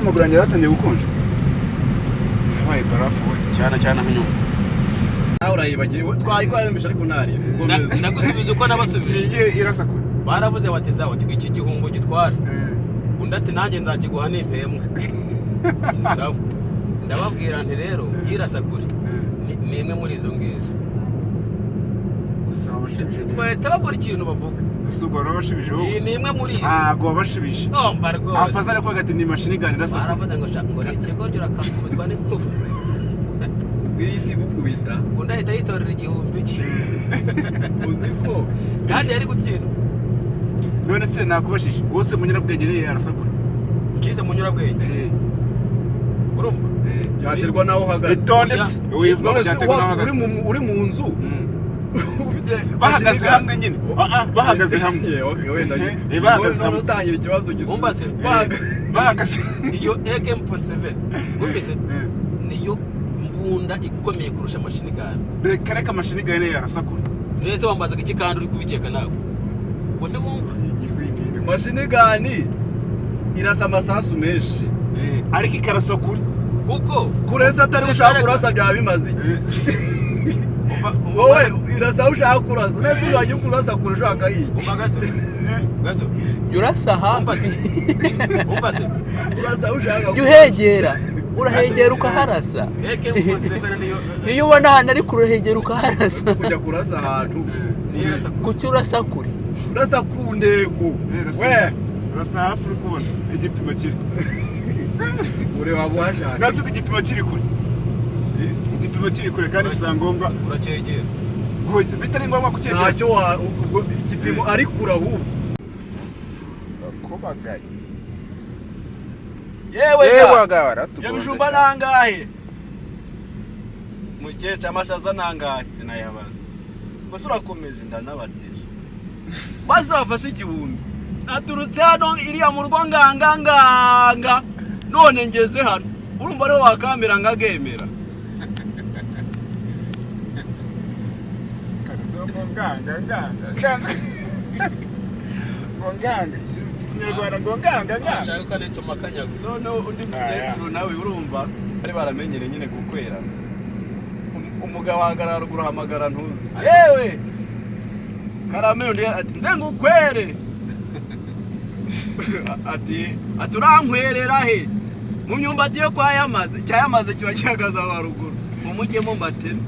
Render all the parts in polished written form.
amaguru yanjye yaratangiye gukonja. Yabaye barafu we. cyane hanyuma. Nawe urayibagiye twayikwayembesha ariko ntari. Nagusubiza uko nabasubije. Irasa kure. Baravuze bateza bati iki gihungo gitwara. Undi ati nanjye nzakiguha n'impembwe. Sawa. Ndababwira nti rero yirasa kure. Ni imwe muri izo ngizo. Bahita babura ikintu bavuga. Usugora bashibije wowe. Iyi ni imwe muri izo. Ntago bashibije. Omba rwose. Afazare ko agati ni mashini ganira sa. Baravuze ngo ni ikigo ry'urakakubitwa n'inkuba. Bwiti gukubita. Undi ahita yitorera igihumbi cye. Uziko Kandi yari gutsinda. None se nakubashije. Wose munyurabwenge ni arasakura. Ngize munyurabwenge. Urumva? Yaterwa naho hagaze. Itonde se. Wivuga byaterwa naho hagaze. Uri mu nzu. Bahagaze hamwe nyine. Bahagaze hamwe. Okay, wenda nyine. Bahagaze hamwe. Utangira ikibazo gisubizo. Umva se. Bahagaze. Iyo AK47 umvise niyo mbunda ikomeye kurusha machine gun. Kareka mashini gane yarasakura. Nese wambazaga iki kandi uri kubikeka nawe. Wonde wumva? Machine gun irasa amasasu menshi. Ariko ikarasakura. Kuko kuresa atari ushaka kurasa bya bimazi. Wowe irasa ushaka kurasa. Nese urajya kurasa kurashaka iyi. Umagazo. Gazo. Urasa ha. Umva se. Urasa ushaka. Yuhegera. Urahegera ukaharasa. AK47 niyo. Iyo ubona hano ari kuruhegera ukaharasa. Kujya kurasa ahantu. Kuki urasa kure? Urasa ku ndego. We urasa hafi uri kubona igipimo kiri. ure wabwashaka. Nasuka igipimo kiri kure. Igipimo kiri kure kandi bizangombwa uracegera. Hoze bitari ngombwa kucegera. Ntacyo igipimo ari kure ahubwo. Kobagaye. Yewe gawara yabijumba nangahe? Mukecca amashaza nangahe sinayabaza. Gusa urakomeje ndanabateje. Bazafashe igihumbi. Naturutse hano iriya mu rugo nganga. None ngeze hano. Urumva rero wakamera ngagemera. Kariso nganga. Nganga. Ikinyarwanda nganga. Ashaka ko nituma kanyago. None undi mukecuru nawe urumva ari baramenyere nyine gukwera. Umugabo ahagarara ruguru hamagara ntuzi. Yewe Karame undi ati nze ngukwere. Ati aturankwirera he mu myumbati yo kwa yamaze cyayamaze kiba cyagaza wa ruguru mu mujyemo mbateme.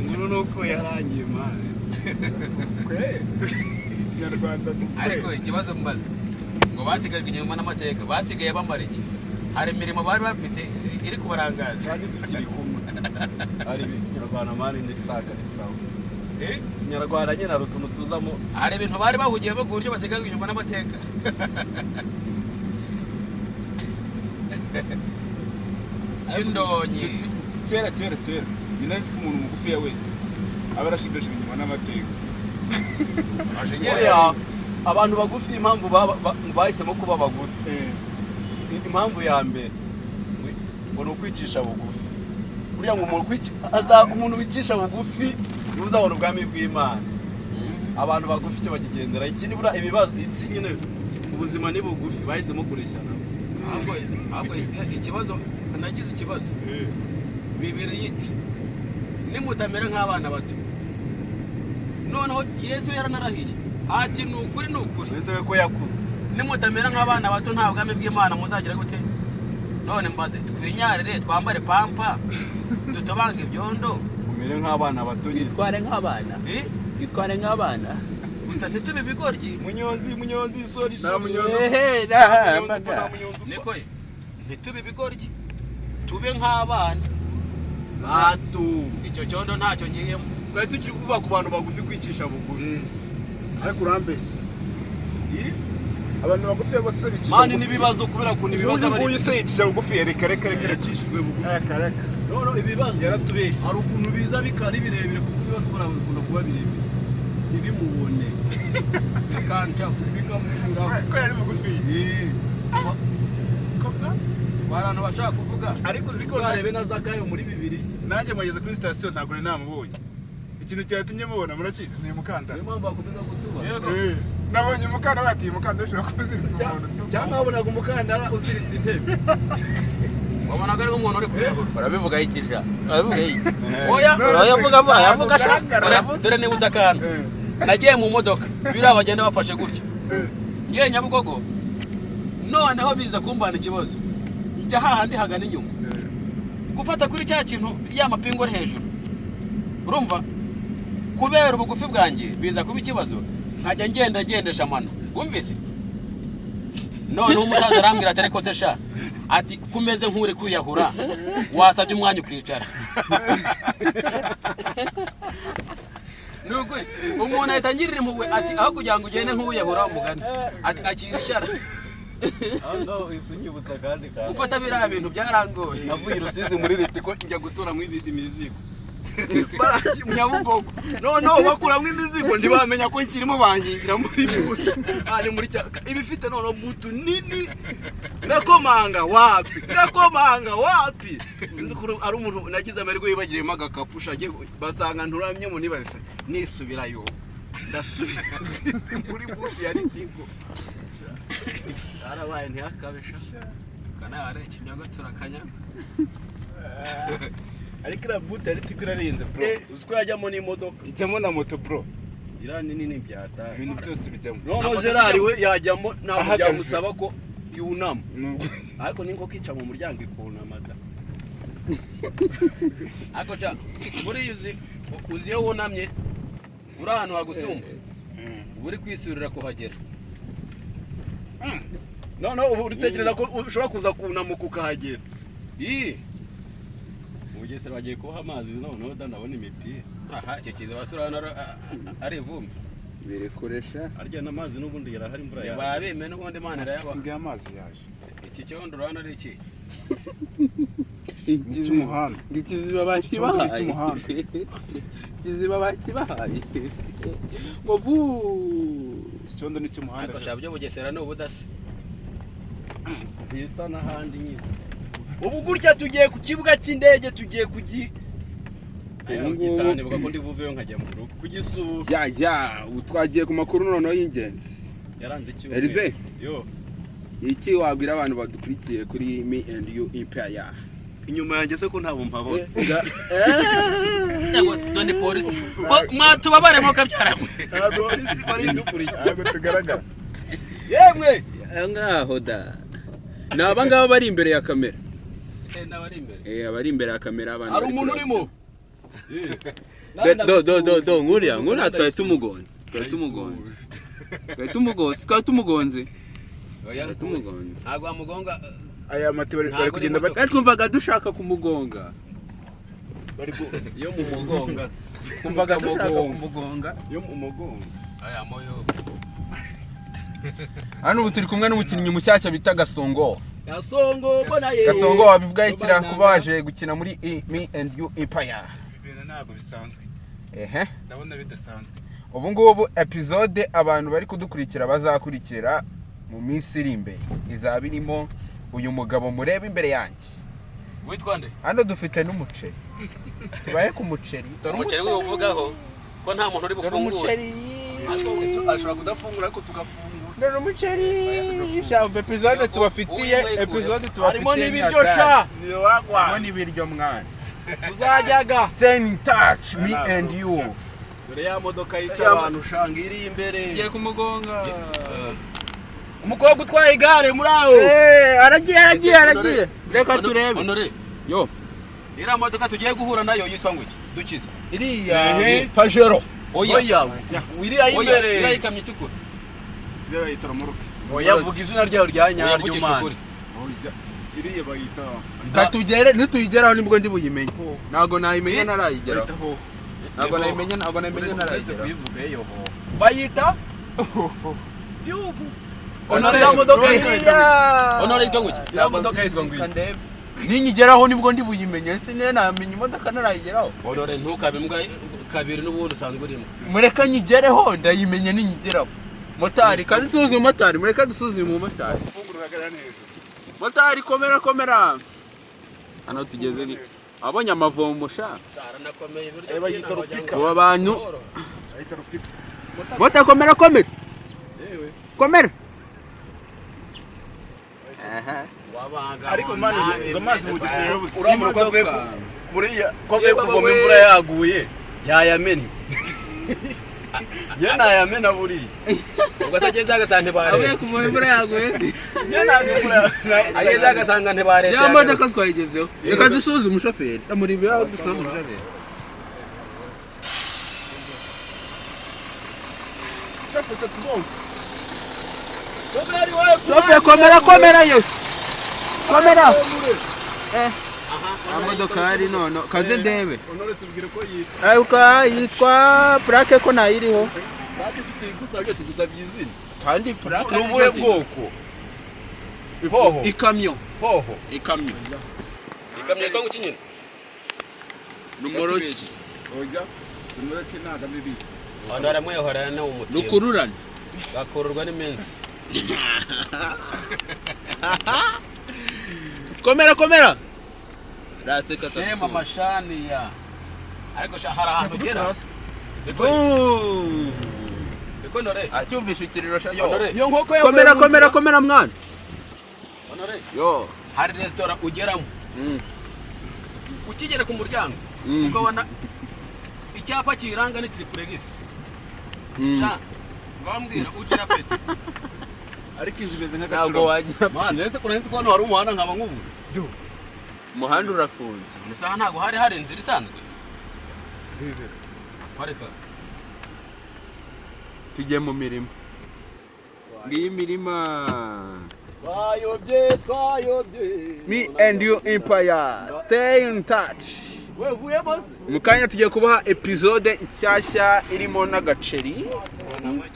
Nguru nuko yarangiye mane Kwe Kinyarwanda ariko ikibazo mbaze ngo basigajwe inyuma n'amateka basigaye bamariki hari imirimo bari bafite iri kubarangaza kandi tukiri kumwe. Ari Kinyarwanda mane ni saka risawa. Kinyarwanda nyine rutuntu tuzamo hari ibintu bari bahugiye ku buryo basigajwe inyuma n'amateka. Chindonyi Tera Minazi ko umuntu mugufi ya wese abarashigajwe inyuma n'amateka. Oya abantu bagufi impamvu bahisemo kuba bagufi. Impamvu ya mbere ngo no kwicisha bugufi. Uriya ngo umuntu wicisha bugufi uzabona ubwami bw'Imana. Abantu bagufi cyo bakigendera ikindi bura ibibazo isi nyine ubuzima ni bugufi bahisemo kureshana. Ahubwo ikibazo nagize ikibazo. Bibiri yiti nimutamera nk'abana bato. Noneho Yesu yaranarahiye ati nukuri ese we ko yakuze nimutamera nk'abana bato nta bwami bw'Imana muzagira gute. None mbaze twinyarire twambare pampa dutobange ibyondo umere nk'abana bato Twitware nk'abana. Twitware nk'abana. gusa ntitube bigoryi munyonzi sorry niko ntitube bigoryi tube nk'abana bato. icyo cyondo ntacyo ngiyemo. Twari tukiri kuvuga ku bantu bagufi kwicisha bugufi. Ariko urambese. Abantu bagufi bose bicisha. Mani nibibazo kubera ko nibibazo bari uyise yicisha bugufi reka yacishijwe bugufi. Kareka. No ibibazo yaratubeshye. Hari ukuntu biza bikari birebire kuko ibibazo bikunda kuba birebire. Ntibimubone. Kanja bikamura. Ko yari bugufi. Abantu bashaka kuvuga ariko ziko narebe na zakayo muri bibiri. Nanjye mwageze kuri station ntabwo namubonye. Ikintu cyatumye mubona murakizi ni mukandara. Niyo mpamvu bakomeza kutuba. Yego. nabonye umukandara bati umukandara ushobora kuziritsa umuntu cyangwa wabonaga umukandara uziritse intebe wabonaga ari umuntu uri kuyahura urabivuga yikisha urabivuga yiki yavuga sha dore nibutsa akantu nagiye mu modoka biriya bagenda bafashe gutya ngiye Nyabugogo noneho biza kumbana ikibazo njya hahandi hagana inyuma gufata kuri cya kintu ya mapingo ari hejuru urumva kubera ubugufi bwanjye biza kuba ikibazo nkajya ngendesha amano wumvise none umusaza arambwira ati ariko se sha ati kumeze nk'uri kwiyahura wasabye umwanya ukicara nuguri umuntu ahita angirira impuhwe ati aho kugira ngo ugende nk'uwiyahura umugani ati akicara aho isunyibutsa kandi gufata biriya bintu byarangoye navuye Rusizi muri Ritiko njya guturamo imizigo Nyabugogo noneho bakuramo imizigo ntibamenya ko kirimo bangingira muri butu ari muri ibifite noneho butu nini nakomanga wapi sinzi ko ari umuntu nagize amerwe yibagiremo agakapusha agiye basanga nturamye mu nibase nisubirayo ndasubira muri butu ya Ritiko arabaye ntiyakabesha kanare kinyago turakanya ariko iriya butu ya Ritiko irarenze bro uzi ko yajyamo n'imodoka ijyamo na moto bro iriya nini byata ibintu byose bijyamo noneho Gerard we yajyamo ntabwo byamusaba ko yunama ariko ni nko kica mu muryango ikunama da ako cha muri uzi yo wunamye uri ahantu hagusumba uri kwisurira kuhagera noneho ubu uritekereza ko ushobora kuza kunamuka ukahagera Bugesera bagiye kuha amazi noneho ndabona imipira aha icyo kiza basurana ari ivumbi birekuresha arya n'amazi n'ubundi yarahari imvura yawe babeme n'ubundi Imana irayaba singa amazi yaje iki cyondo urana ari iki cy'umuhanda ikiziba bakibahaye ikiziba bakibahaye ngo vu icyondo ni cy'umuhanda ako shabyo Bugesera ni ubudasi bisa n'ahandi nyine ubu gutya tugiye ku kibuga cy'indege tugiye gitane buga ko ndivuveyo nkajya mu rugo kugisura twagiye ku makuru noneho y'ingenzi yaranze ikibuga Elize yo iki wabwira abantu badukurikiye kuri Me and You Empire inyuma yanjye se ko ntabwo mpabona ngo doni polisi mwatubabare mo kabyaramwe polisi bari dukurikiye ntabwo tugaragara yemwe ngaho da naba ngaba bari imbere ya kamera n'abari imbere abari imbere ya kamera abantu ari umuntu urimo nkuriya twari tumugonze ntabwo wamugonga aya mati bari kugenda kandi twumvaga dushaka kumugonga yo mu mugonga twumvaga dushaka kumugonga yo mu mugonga aya moyo hano ubu turi kumwe n'umukinnyi mushyashya bita Gasongo Gasongo wabivuga ikira kuba waje gukina muri Me and You Empire ibintu ntabwo bisanzwe ndabona bidasanzwe ubu ngubu episode abantu bari kudukurikira bazakurikira mu minsi iri imbere izaba irimo uyu mugabo mureba imbere yanjye witwa nde hano dufite n'umuceri tubaye ku muceri umuceri wivugaho ko nta muntu uri bufungure ashobora kudafungura ariko tugafungura dore umuceri shabu episode tubafitiye harimo n'ibiryo sha harimo n'ibiryo mwana tuzajyaga stay in touch Me and You dore ya modoka yica abantu shanga iri imbere ngiye kumugonga umukobwa utwaye igare muri aho aragiye reka turebe honore yo iriya modoka tugiye guhura nayo yitwa ngo iki dukize iriya Pajero oya iriya imbere iriya ikamyo itukura iriya bayita romoruke oya vuga izina ryayo rya nyaryo man iriya bayita katugere nituyigeraho nibwo ndi buyimenye ntago nayimenya narayigeraho ntago nayimenya narayigeraho bayita honore ya modoka iriya honore yitwa ngo iki ya modoka yitwa ngo ninyigeraho nibwo ndi buyimenye sinene namenya imodoka narayigeraho honore ntukabe mbwa kabiri n'ubundi usanzwe urimo mureka nyigereho ndayimenye ninyigeraho motari kazi suzume motari mureka dusuzume motari ufunguragara neza motari komera hano tugeze ni abonye amavomo sha aranakomeye buryo bayita rupika aba bantu bayita rupika motari komera wananiwe komera aha ariko mani ngo amazi mu gisero busa uramura ko avuye buriya ko avuye kuvoma imvura yaguye yayamena ye nayamena buriya ubwo se ageze agasanga ntibaretse avuye kuvoma imvura yaguye ye ntabwo imvura ageze agasanga ntibaretse ya modoka twayigezeho reka dusuze umushoferi amuri ibyo dusuze umushoferi shoferi tatubonye shoferi komera yo komera amadoka hari none kaze ndebe onore tubwire ko yitwa yitwa plaque ko nayiriho kandi ufite igusabye tugusabye izina kandi plaque n'ubuhe bwoko hoho ikamyo hoho ikamyo ko ngukinyina numero ki oja numero ki ntaga bibi ondora mwe horana no umutima rukururana gakururwa n'iminsi komera raseka Shema mashani ya ariko shahara ahantu ugera Eko nore acyumvisha ikiriro sha Honore. iyo nkoko komera mwana Honore yo hari restaurant ugeramo ukigera ku muryango ukabona icyapa kiranga ni triple X sha ngambwira ugira peti ariko inzu imeze ntabwo nk'agaciro wagira man ese ko nahise kubona hari umuhanda nkaba nkubuze umuhanda urafunze isaha ntago hari inzira isanzwe pareka tujye mu mirimo ngiyi mirima twayobye me and you empire stay in touch we vuye bose mu kanya tugiye kubaha episode nshyashya irimo n'agaceri namwe